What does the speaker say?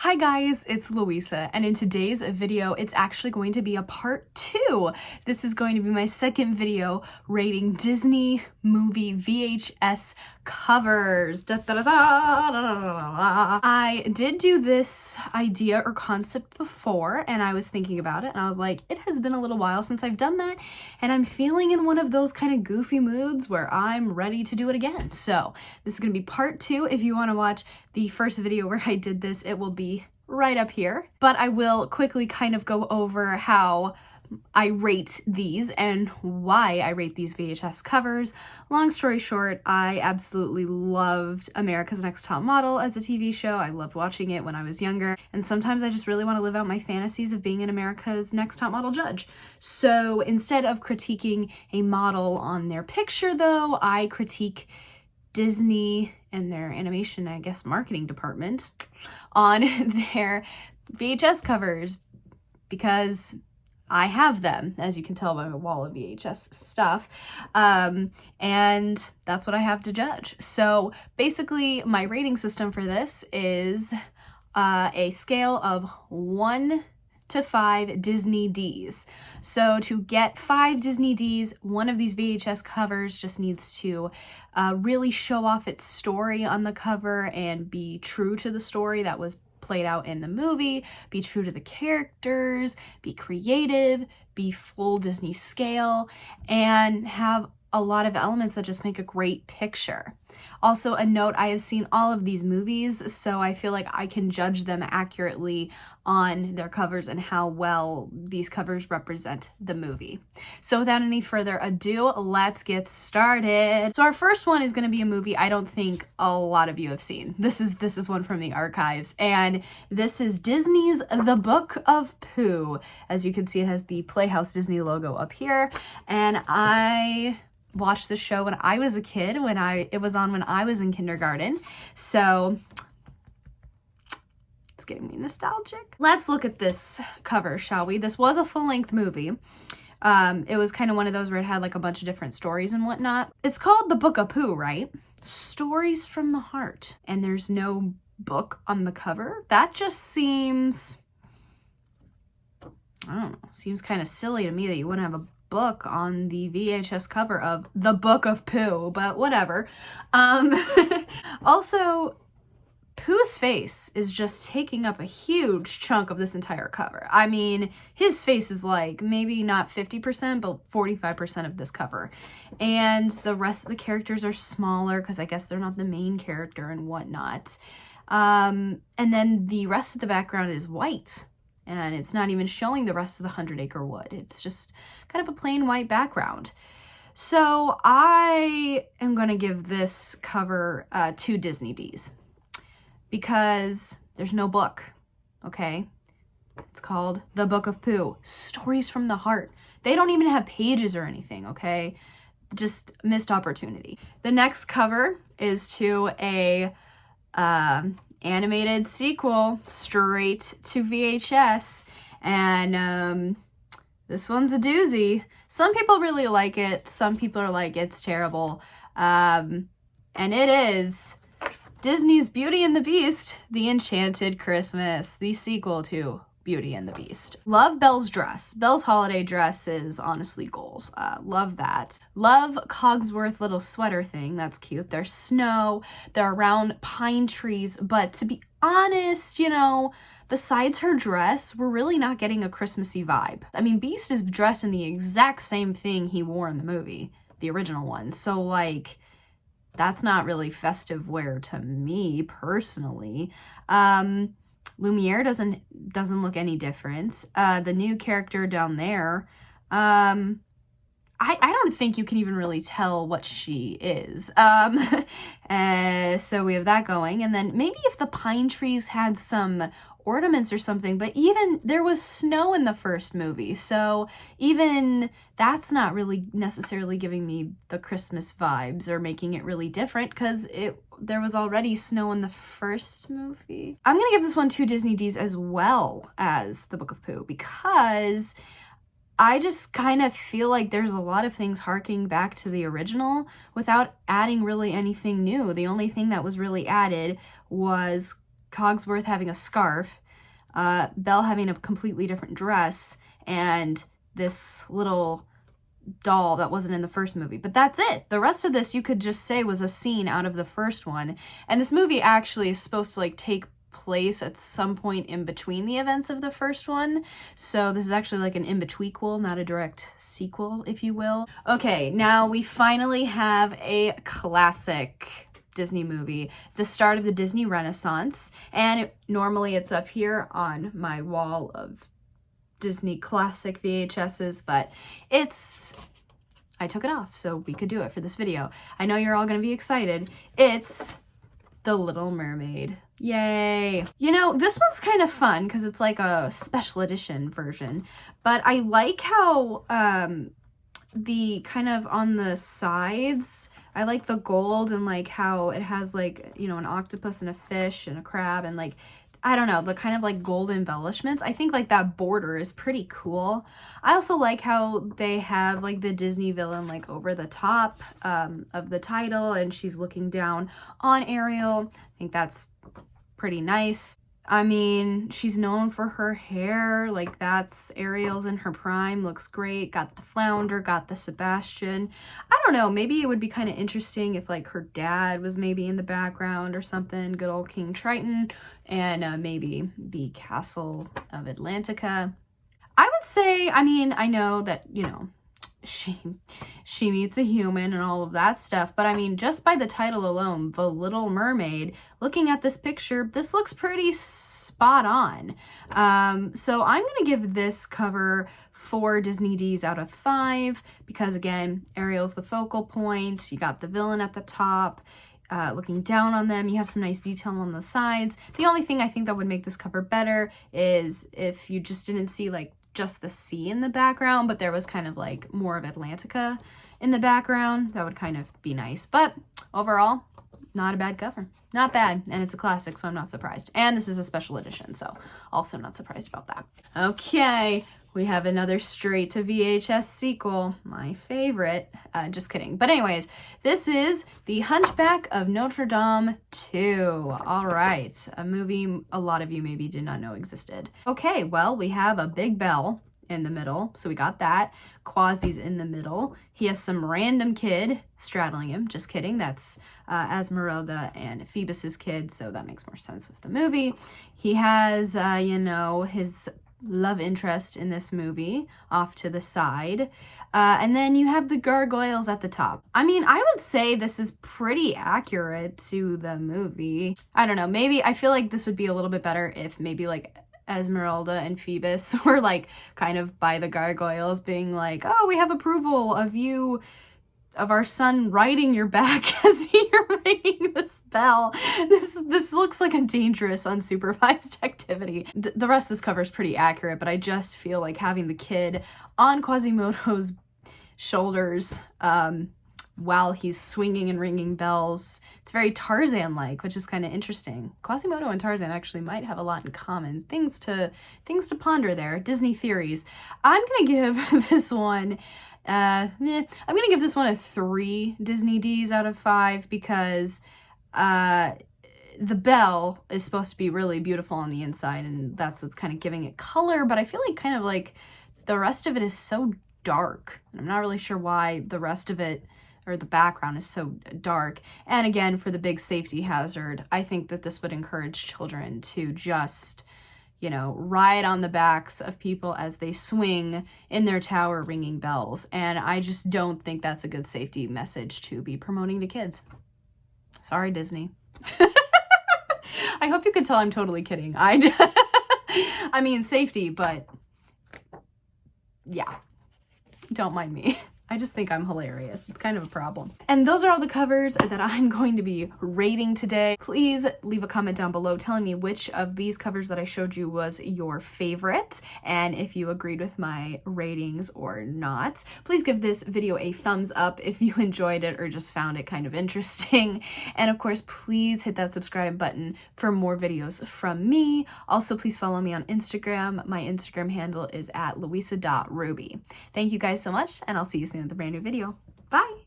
Hi guys, it's Louisa, and in today's video, it's actually going to be a part 2. This is going to be my second video rating Disney Movie VHS Covers. Da, da, da, da, da, da, da. I did do this idea or concept before, and I was thinking about it, and I was like, it has been a little while since I've done that, and I'm feeling in one of those kind of goofy moods where I'm ready to do it again. So this is going to be part 2. If you want to watch the first video where I did this, it will be right up here, but I will quickly kind of go over how I rate these and why I rate these VHS covers. Long story short, I absolutely loved America's Next Top Model as a TV show. I loved watching it when I was younger, and sometimes I just really want to live out my fantasies of being an America's Next Top Model judge. So instead of critiquing a model on their picture though, I critique Disney and their animation, I guess, marketing department on their VHS covers, because I have them, as you can tell by my wall of VHS stuff, and that's what I have to judge. So basically, my rating system for this is a scale of 1 to 5 Disney Ds. So to get 5 Disney Ds, one of these VHS covers just needs to really show off its story on the cover and be true to the story that was played out in the movie, be true to the characters, be creative, be full Disney scale, and have a lot of elements that just make a great picture. Also, a note, I have seen all of these movies, so I feel like I can judge them accurately on their covers and how well these covers represent the movie. So without any further ado, let's get started. So our first one is going to be a movie I don't think a lot of you have seen. This is one from the archives, and this is Disney's The Book of Pooh. As you can see, it has the Playhouse Disney logo up here, and I watched the show when I was a kid, it was on when I was in kindergarten. So it's getting me nostalgic. Let's look at this cover, shall we? This was a full-length movie. It was kind of one of those where it had like a bunch of different stories and whatnot. It's called The Book of Pooh, right? Stories from the heart. And there's no book on the cover. That just seems, I don't know, seems kind of silly to me that you wouldn't have a book on the VHS cover of The Book of Pooh, but whatever. Also, Pooh's face is just taking up a huge chunk of this entire cover. I mean, his face is like maybe not 50%, but 45% of this cover. And the rest of the characters are smaller because I guess they're not the main character and whatnot. And then the rest of the background is white. And it's not even showing the rest of the 100-acre wood. It's just kind of a plain white background. So I am going to give this cover 2 Disney Ds because there's no book, okay? It's called The Book of Pooh, Stories from the Heart. They don't even have pages or anything, okay? Just missed opportunity. The next cover is to a animated sequel straight to VHS, and this one's a doozy. Some people really like it, some people are like, it's terrible, and it is Disney's Beauty and the Beast, The Enchanted Christmas, the sequel to Beauty and the Beast. Love Belle's dress. Belle's holiday dress is honestly goals. Love that. Love Cogsworth little sweater thing. That's cute. There's snow. They're around pine trees. But to be honest, you know, besides her dress, we're really not getting a Christmassy vibe. I mean, Beast is dressed in the exact same thing he wore in the movie, the original one. So, like, that's not really festive wear to me, personally. Lumiere doesn't look any different. The new character down there, I don't think you can even really tell what she is. So we have that going. And then maybe if the pine trees had some ornaments or something, but even there was snow in the first movie. So even that's not really necessarily giving me the Christmas vibes or making it really different because there was already snow in the first movie. I'm gonna give this one 2 Disney Ds as well as The Book of Pooh because I just kind of feel like there's a lot of things harking back to the original without adding really anything new. The only thing that was really added was Cogsworth having a scarf, Belle having a completely different dress, and this little doll that wasn't in the first movie. But that's it. The rest of this you could just say was a scene out of the first one. And this movie actually is supposed to like take place at some point in between the events of the first one. So this is actually like an in-betweequel, not a direct sequel, if you will. Okay, now we finally have a classic Disney movie, the start of the Disney Renaissance. And normally it's up here on my wall of Disney classic VHSs, but I took it off so we could do it for this video. I know you're all gonna be excited. It's The Little Mermaid. Yay! You know, this one's kind of fun because it's like a special edition version, but I like how the kind of on the sides, I like the gold and like how it has like, you know, an octopus and a fish and a crab and like, I don't know, the kind of like gold embellishments. I think like that border is pretty cool. I also like how they have like the Disney villain like over the top of the title and she's looking down on Ariel. I think that's pretty nice. I mean, she's known for her hair, like that's Ariel's in her prime, looks great. Got the flounder, got the Sebastian. I don't know, maybe it would be kind of interesting if like her dad was maybe in the background or something, good old King Triton, and maybe the Castle of Atlantica. I would say, I mean, I know that, you know, she meets a human and all of that stuff, but I mean, just by the title alone, The Little Mermaid, looking at this picture, this looks pretty spot on. So I'm gonna give this cover 4 Disney Ds out of 5 because again, Ariel's the focal point, you got the villain at the top, looking down on them, you have some nice detail on the sides. The only thing I think that would make this cover better is if you just didn't see like just the sea in the background, but there was kind of like more of Atlantica in the background. That would kind of be nice. But overall, not a bad cover. Not bad. And it's a classic, so I'm not surprised. And this is a special edition, so also not surprised about that. Okay, we have another straight to VHS sequel. My favorite. Just kidding. But anyways, this is The Hunchback of Notre Dame 2. All right, a movie a lot of you maybe did not know existed. Okay, well, we have a big bell in the middle, so we got that. Quasi's in the middle. He has some random kid straddling him. Just kidding. That's Esmeralda and Phoebus's kid, so that makes more sense with the movie. He has, you know, his love interest in this movie off to the side. And then you have the gargoyles at the top. I mean, I would say this is pretty accurate to the movie. I don't know, maybe I feel like this would be a little bit better if maybe like Esmeralda and Phoebus were like kind of by the gargoyles being like, oh, we have approval of you, of our son riding your back as you're ringing this bell. This looks like a dangerous unsupervised activity. The rest of this cover is pretty accurate, but I just feel like having the kid on Quasimodo's shoulders while he's swinging and ringing bells, it's very Tarzan-like, which is kind of interesting. Quasimodo and Tarzan actually might have a lot in common. Things to ponder there. Disney theories. I'm gonna give this one I'm gonna give this one a 3 Disney Ds out of 5 because the bell is supposed to be really beautiful on the inside and that's what's kind of giving it color, but I feel like kind of like the rest of it is so dark. And I'm not really sure why the rest of it or the background is so dark. And again, for the big safety hazard, I think that this would encourage children to just, you know, ride on the backs of people as they swing in their tower ringing bells. And I just don't think that's a good safety message to be promoting to kids. Sorry, Disney. I hope you could tell I'm totally kidding. I mean, safety, but yeah, don't mind me. I just think I'm hilarious. It's kind of a problem. And those are all the covers that I'm going to be rating today. Please leave a comment down below telling me which of these covers that I showed you was your favorite and if you agreed with my ratings or not. Please give this video a thumbs up if you enjoyed it or just found it kind of interesting. And of course, please hit that subscribe button for more videos from me. Also, please follow me on Instagram. My Instagram handle is @louisa.ruby. Thank you guys so much, and I'll see you soon with a brand new video. Bye!